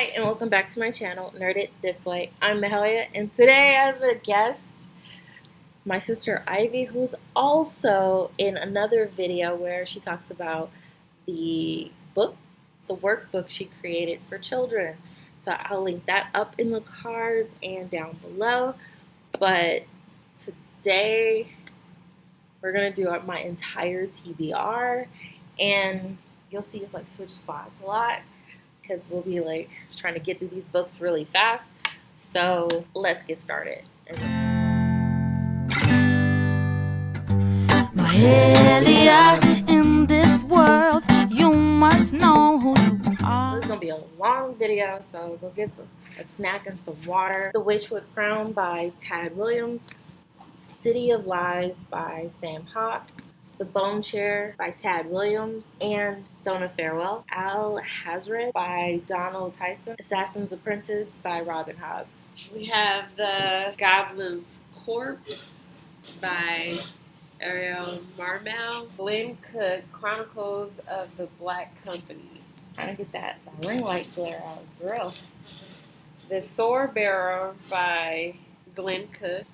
Hi, and welcome back to my channel, Nerditthisway. I'm Mahalia, and today I have a guest, my sister Ivy, who's also in another video where she talks about the workbook she created for children. So I'll link that up in the cards and down below. But today we're gonna do my entire TBR, and you'll see us like switch spots a lot, because we'll be like trying to get through these books really fast. So let's get started. Ma-hell-yea, in this world, you must know who you are. This is gonna be a long video, so go get a snack and some water. The Witchwood Crown by Tad Williams. City of Lies by Sam Hock. The Bone Chair by Tad Williams, and Stone of Farewell. Al-Hazred by Donald Tyson. Assassin's Apprentice by Robin Hobb. We have The Goblin's Corpse by Ariel Marmel. Glenn Cook, Chronicles of the Black Company. Trying to get that ring light glare out for real. The Sword Bearer by Glenn Cook.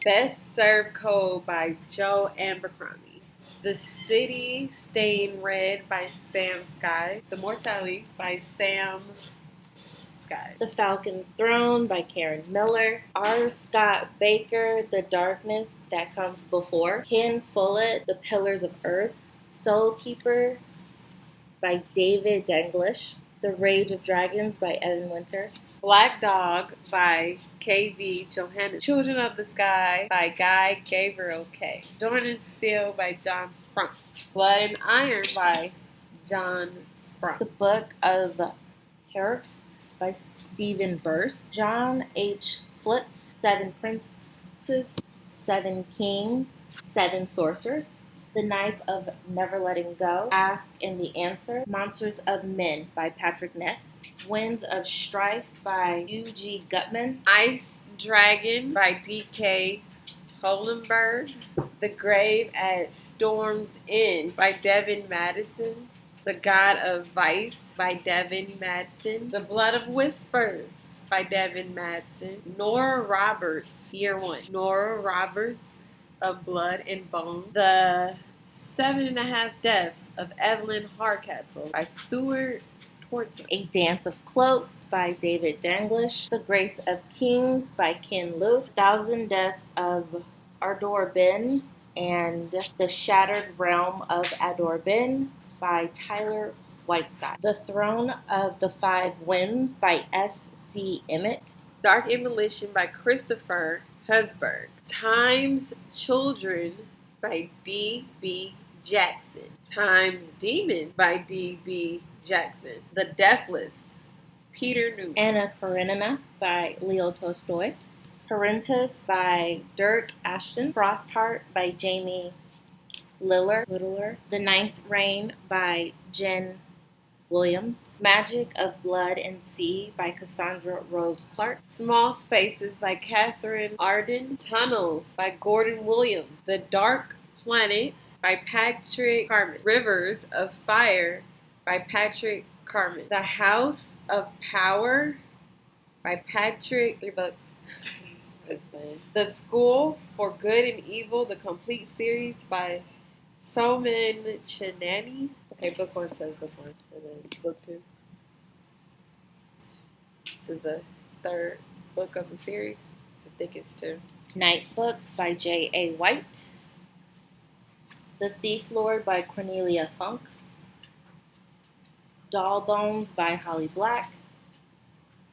Best Served Cold by Joe Abercrombie. The City Stained Red by Sam Sky. The Mortale by Sam Sky. The Falcon Throne by Karen Miller. R. Scott Baker, The Darkness That Comes Before. Ken Follett, The Pillars of Earth. Soul Keeper by David Denglish. The Rage of Dragons by Evan Winter. Black Dog by K.V. Johannes. Children of the Sky by Guy Gabriel K. Dorn Steel by John Sprunk. Blood and Iron by John Sprunk. The Book of Herrick by Stephen Burse. John H. Flitz, Seven Princes, Seven Kings, Seven Sorcerers. The Knife of Never Letting Go. Ask and the Answer. Monsters of Men by Patrick Ness. Winds of Strife by U.G. Gutman. Ice Dragon by D.K. Holenberg. The Grave at Storm's End by Devin Madison. The God of Vice by Devin Madsen. The Blood of Whispers by Devin Madsen. Nora Roberts, Year 1. Nora Roberts of Blood and Bone. The 7.5 Deaths of Evelyn Hardcastle by Stuart Torton. A Dance of Cloaks by David Denglish. The Grace of Kings by Ken Luke. 1,000 Deaths of Ardor Bin, and The Shattered Realm of Ador Bin by Tyler Whiteside. The Throne of the Five Winds by S.C. Emmett. Dark Immolition by Christopher Husberg. Time's Children by D.B. Jackson. Time's Demon by D.B. Jackson. The Deathless, Peter Newman. Anna Karenina by Leo Tolstoy. Parentis by Dirk Ashton. Frostheart by Jamie Littler. The Ninth Reign by Jen Williams. Magic of Blood and Sea by Cassandra Rose Clark. Small Spaces by Catherine Arden. Tunnels by Gordon Williams. The Dark Planet by Patrick Carmen. Rivers of Fire by Patrick Carmen. The House of Power by Patrick, 3 books. The School for Good and Evil, the Complete Series by Soman Chinani. Okay, book 1 says book 1, and then book 2. This is the 3rd book of the series. It's the thickest too. Night Books by J.A. White. The Thief Lord by Cornelia Funk. Doll Bones by Holly Black.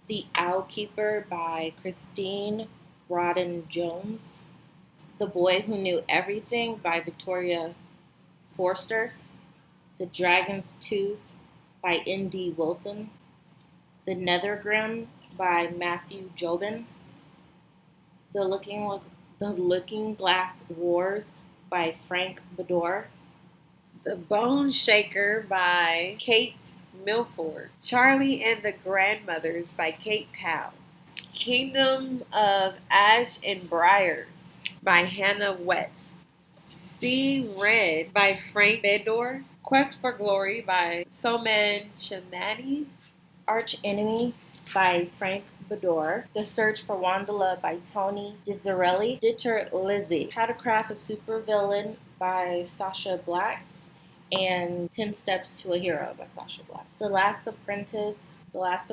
The Owl Keeper by Christine Broaden Jones. The Boy Who Knew Everything by Victoria Forster. The Dragon's Tooth by N.D. Wilson. The Nethergrim by Matthew Jobin. The Looking Glass Wars by Frank Bador. The Bone Shaker by Kate Milford. Charlie and the Grandmothers by Kate Tao. Kingdom of Ash and Briars by Hannah West. See Red by Frank Bedore. Quest for Glory by Soman Chinani. Arch Enemy by Frank Bador, The Search for Wandala by Tony Dizzarelli, Ditcher Lizzie, How to Craft a Supervillain by Sasha Black, and 10 Steps to a Hero by Sasha Black. The Last Apprentice, Wrath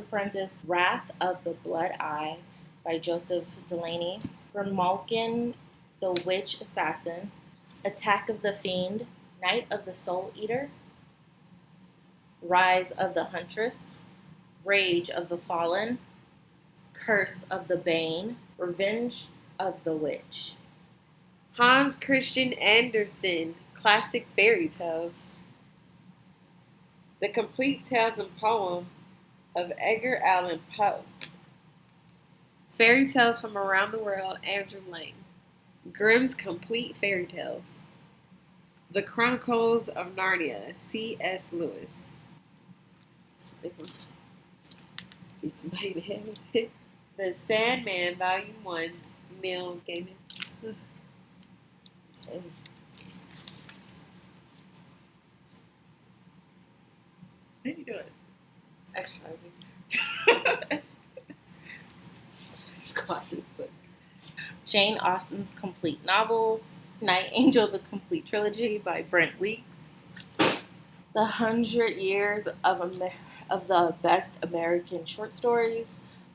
of the Blood Eye by Joseph Delaney, Grimalkin, the Witch Assassin, Attack of the Fiend, Night of the Soul Eater, Rise of the Huntress, Rage of the Fallen, Curse of the Bane, Revenge of the Witch. Hans Christian Andersen, Classic Fairy Tales. The Complete Tales and Poem of Edgar Allan Poe. Fairy Tales from Around the World, Andrew Lang. Grimm's Complete Fairy Tales. The Chronicles of Narnia, C.S. Lewis. Beat somebody in the head. The Sandman, Volume 1, Neil Gaiman. What are you doing? Exercising. Squat this book. Jane Austen's Complete Novels, Night Angel, the Complete Trilogy by Brent Weeks, The 100 Years of the Best American Short Stories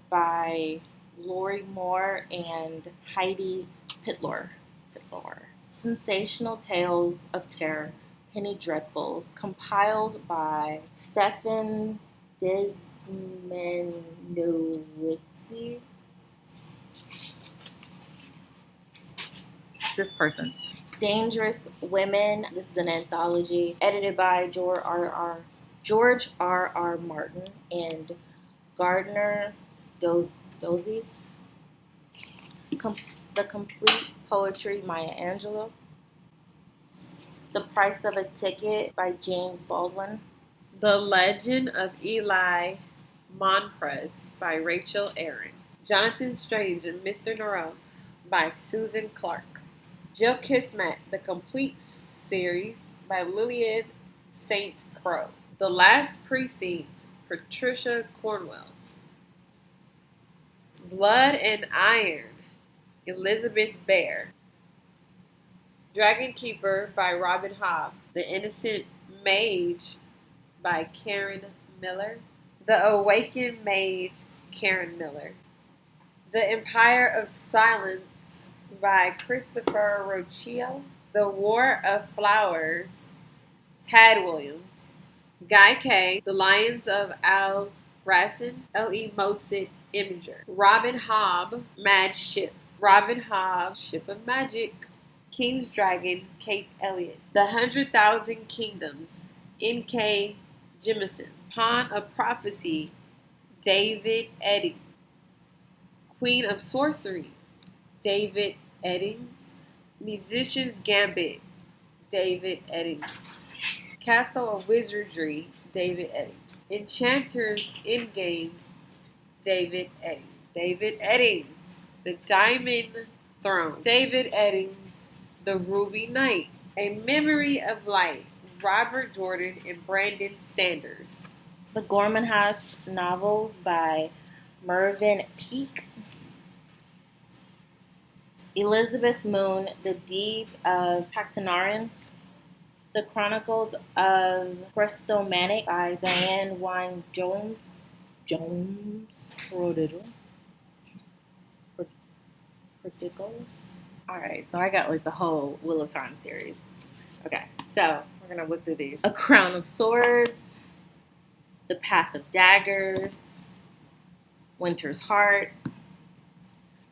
by Lori Moore and Heidi Pittlor. Sensational Tales of Terror, Penny Dreadfuls, compiled by Stefan Desmanowitzi. This person. Dangerous Women. This is an anthology edited by George R.R. Martin and Gardner Dozy. The Complete Poetry, Maya Angelou. The Price of a Ticket by James Baldwin. The Legend of Eli Monprez by Rachel Aaron. Jonathan Strange and Mr. Moreau by Susan Clark. Jill Kismet, The Complete Series by Lillian St. Crow. The Last Precinct, Patricia Cornwell. Blood and Iron, Elizabeth Bear. Dragon Keeper by Robin Hobb. The Innocent Mage by Karen Miller. The Awakened Mage, Karen Miller. The Empire of Silence by Christopher Rocchio. The War of Flowers, Tad Williams. Guy Kay, The Lions of Al Racine, L.E. Mozart Imager. Robin Hobb, Mad Ship. Robin Hobb, Ship of Magic. King's Dragon, Kate Elliott. The 100,000 Kingdoms, N.K. Jemisin. Pawn of Prophecy, David Eddings. Queen of Sorcery, David Eddings. Musician's Gambit, David Eddings. Castle of Wizardry, David Eddings. Enchanter's Endgame, David Eddings. David Eddings. The Diamond Throne, David Eddings. The Ruby Knight, A Memory of Light, Robert Jordan and Brandon Sanders. The Gorman House Novels by Mervyn Peake. Elizabeth Moon, The Deeds of Paxtonarian. The Chronicles of Crestomanic by Diane Wynne Jones. Prodigal. Alright, so I got like the whole Wheel of Time series. Okay, so we're going to look through these. A Crown of Swords. The Path of Daggers. Winter's Heart.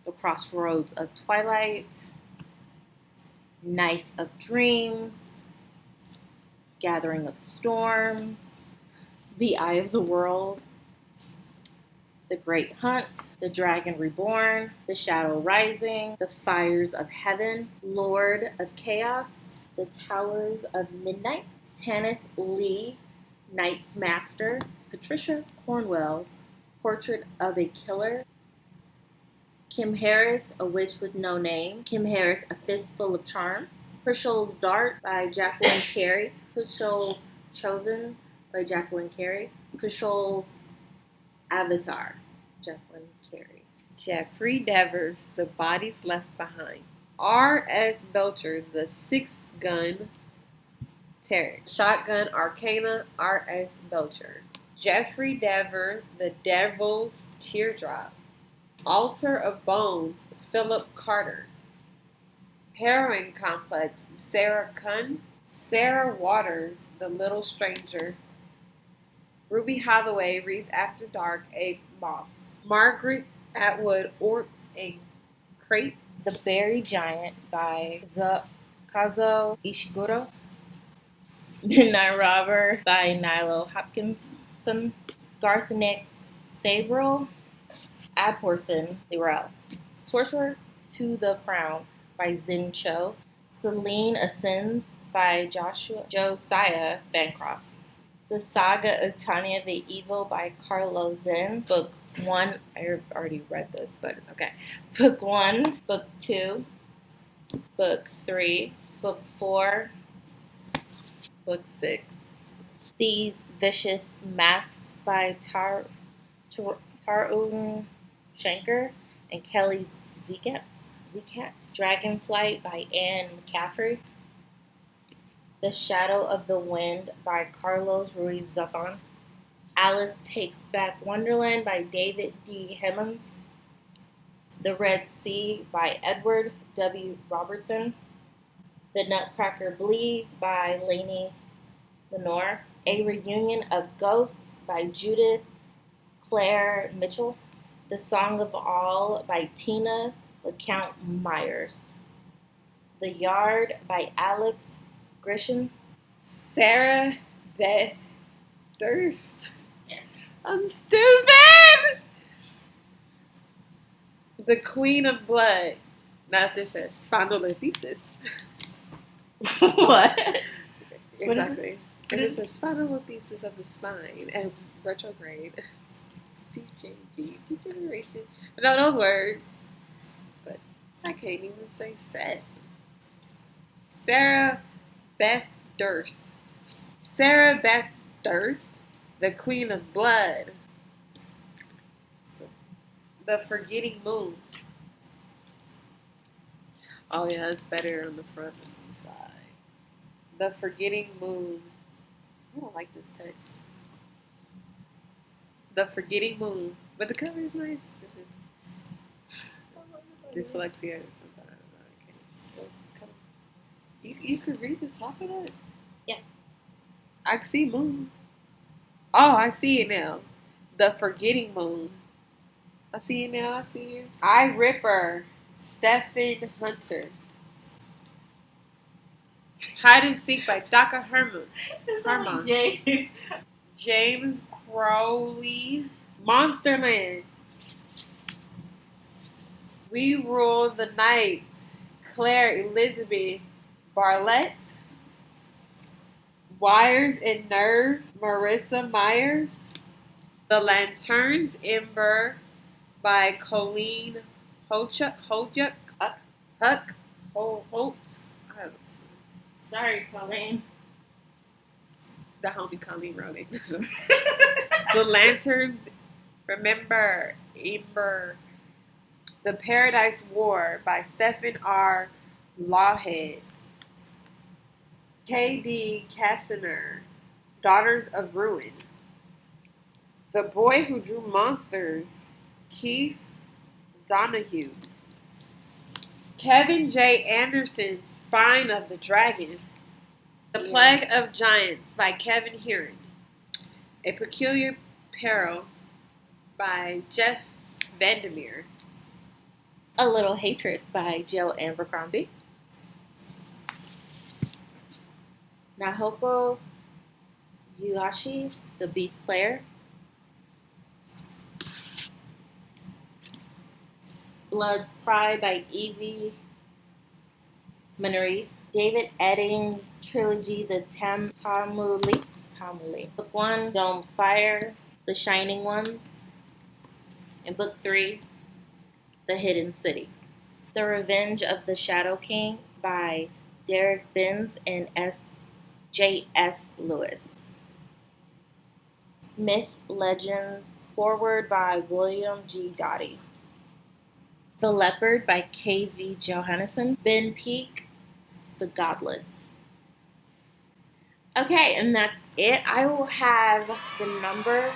The Crossroads of Twilight. Knife of Dreams. Gathering of Storms. The Eye of the World. The Great Hunt. The Dragon Reborn. The Shadow Rising. The Fires of Heaven. Lord of Chaos. The Towers of Midnight. Tanith Lee, Knight's Master. Patricia Cornwell, Portrait of a Killer. Kim Harris, A Witch with No Name. Kim Harris, A Fistful of Charms. Herschel's Dart by Jacqueline Carey. Herschel's Chosen by Jacqueline Carey. Herschel's Avatar, Jacqueline Carey. Jeffrey Devers, The Bodies Left Behind. R.S. Belcher, The Six Gun Tarot. Shotgun Arcana, R.S. Belcher. Jeffrey Dever, The Devil's Teardrop. Altar of Bones, Philip Carter. Heroin Complex, Sarah Kunn. Sarah Waters, The Little Stranger. Ruby Hathaway reads After Dark, A Moth. Margaret Atwood, Orcs and Crepe. The Berry Giant by Kazuo Ishiguro. Midnight Robber by Nilo Hopkinson. Garth Nix, Sabril. Abhorsen, Lirel. Sorcerer to the Crown by Zin Cho. Celine Ascends by Josiah Bancroft. The Saga of Tanya the Evil by Carlo Zen. Book 1. I already read this, but it's okay. Book 1, Book 2, Book 3, Book 4, Book 6. These Vicious Masks by Tarun Shanker and Kelly Zekat. Dragonflight by Anne McCaffrey. The Shadow of the Wind by Carlos Ruiz Zafón. Alice Takes Back Wonderland by David D. Hemmons. The Red Sea by Edward W. Robertson. The Nutcracker Bleeds by Lainey Lenore. A Reunion of Ghosts by Judith Claire Mitchell. The Song of All by Tina LeCount Myers. The Yard by Alex Grisham. Sarah Beth Durst. I'm stupid! The Queen of Blood. Now this says spondylolisthesis. What? Exactly. And it's a spondylolisthesis of the spine and retrograde. Degeneration. I know those words. But I can't even say Seth. Sarah Beth Durst. Sarah Beth Durst, The Queen of Blood. The Forgetting Moon. Oh yeah, it's better on the front than the side. The Forgetting Moon. I don't like this text. The Forgetting Moon. But the cover is nice. This is dyslexia or something. I don't know. I can't. You could read the top of that? Yeah. I see moon. Oh, I see it now. The Forgetting Moon. I see it now. I see you. I Ripper. Stephen Hunter. Hide and Seek by Dr. Herman. James Crowley. Monsterland. We Rule the Night. Claire Elizabeth Bartlett. Wires and Nerve. Marissa Myers. The Lanterns Ember by Colleen Holtz. Sorry, Colleen. The homie Colleen wrote it. The Lanterns Remember Ember. The Paradise War by Stephen R. Lawhead. K.D. Cassiner, Daughters of Ruin. The Boy Who Drew Monsters, Keith Donahue. Kevin J. Anderson, Spine of the Dragon. The Plague of Giants by Kevin Heron. A Peculiar Peril by Jeff Vandermeer. A Little Hatred by Jill Abercrombie. Nahoko Yuashi, The Beast Player. Blood's Cry by Evie Minori. David Eddings' trilogy, The Tamuli. Book 1, Dome's Fire, The Shining Ones. And Book 3, The Hidden City. The Revenge of the Shadow King by Derek Benz and J.S. Lewis. Myth, Legends, Forward by William G. Gotti. The Leopard by K.V. Johannesson. Ben Peake, The Godless. Okay, and that's it. I will have the number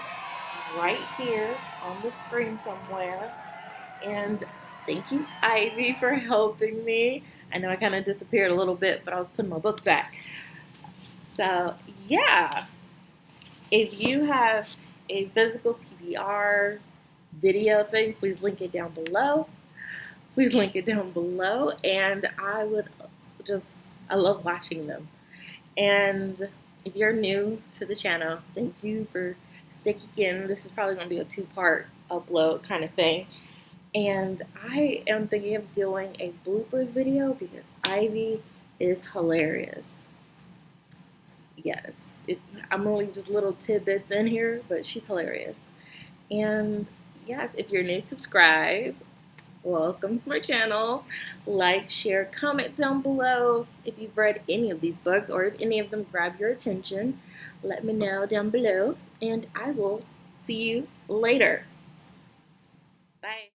right here on the screen somewhere. And thank you, Ivy, for helping me. I know I kind of disappeared a little bit, but I was putting my books back. So, yeah. If you have a physical TBR video thing, please link it down below. Please link it down below. And I love watching them. And if you're new to the channel, thank you for sticking in. This is probably going to be a 2-part upload kind of thing. And I am thinking of doing a bloopers video because Ivy is hilarious. Yes, I'm only just little tidbits in here, but she's hilarious. And yes, if you're new, subscribe. Welcome to my channel. Like, share, comment down below if you've read any of these books or if any of them grab your attention. Let me know down below, and I will see you later. Bye.